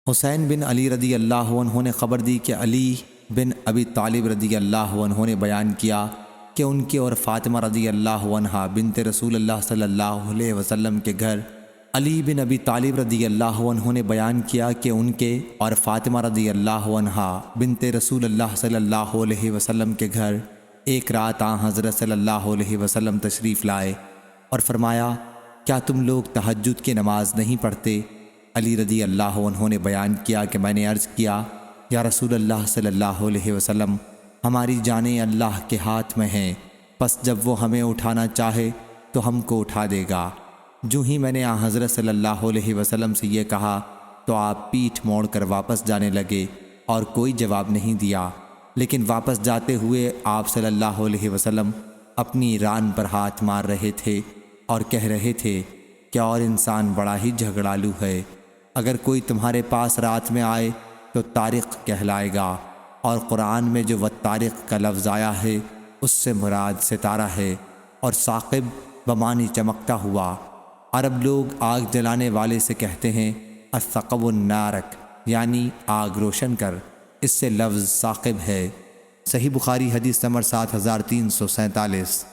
حسین بن علی رضی اللہ عنہ نے خبر دی کہ علی بن ابی طالب رضی اللہ عنہ نے بیان کیا کہ ان کے اور فاطمہ رضی اللہ عنہا بنت رسول اللہ صلی اللہ علیہ وسلم کے گھر علی بن ابی طالب رضی اللہ عنہ نے بیان کیا کہ ان کے اور فاطمہ رضی اللہ عنہا بنت رسول اللہ صلی اللہ علیہ وسلم کے گھر ایک رات حضرت صلی اللہ علیہ وسلم تشریف لائے اور فرمایا، کیا تم لوگ تہجد کی نماز نہیں پڑھتے؟ علی رضی اللہ عنہ نے بیان کیا کہ میں نے عرض کیا، یا رسول اللہ صلی اللہ علیہ وسلم، ہماری جانیں اللہ کے ہاتھ میں ہیں، پس جب وہ ہمیں اٹھانا چاہے تو ہم کو اٹھا دے گا۔ جو ہی میں نے حضرت صلی اللہ علیہ وسلم سے یہ کہا تو آپ پیٹھ موڑ کر واپس جانے لگے اور کوئی جواب نہیں دیا، لیکن واپس جاتے ہوئے آپ صلی اللہ علیہ وسلم اپنی ران پر ہاتھ مار رہے تھے اور کہہ رہے تھے کہ اور انسان بڑا ہی جھگڑالو ہے، اگر کوئی تمہارے پاس رات میں آئے تو طارق کہلائے گا، اور قرآن میں جو والطارق کا لفظ آیا ہے اس سے مراد ستارہ ہے، اور ثاقب بمانی چمکتا ہوا۔ عرب لوگ آگ جلانے والے سے کہتے ہیں الثقب النارک، یعنی آگ روشن کر، اس سے لفظ ثاقب ہے۔ صحیح بخاری حدیث نمبر 7347۔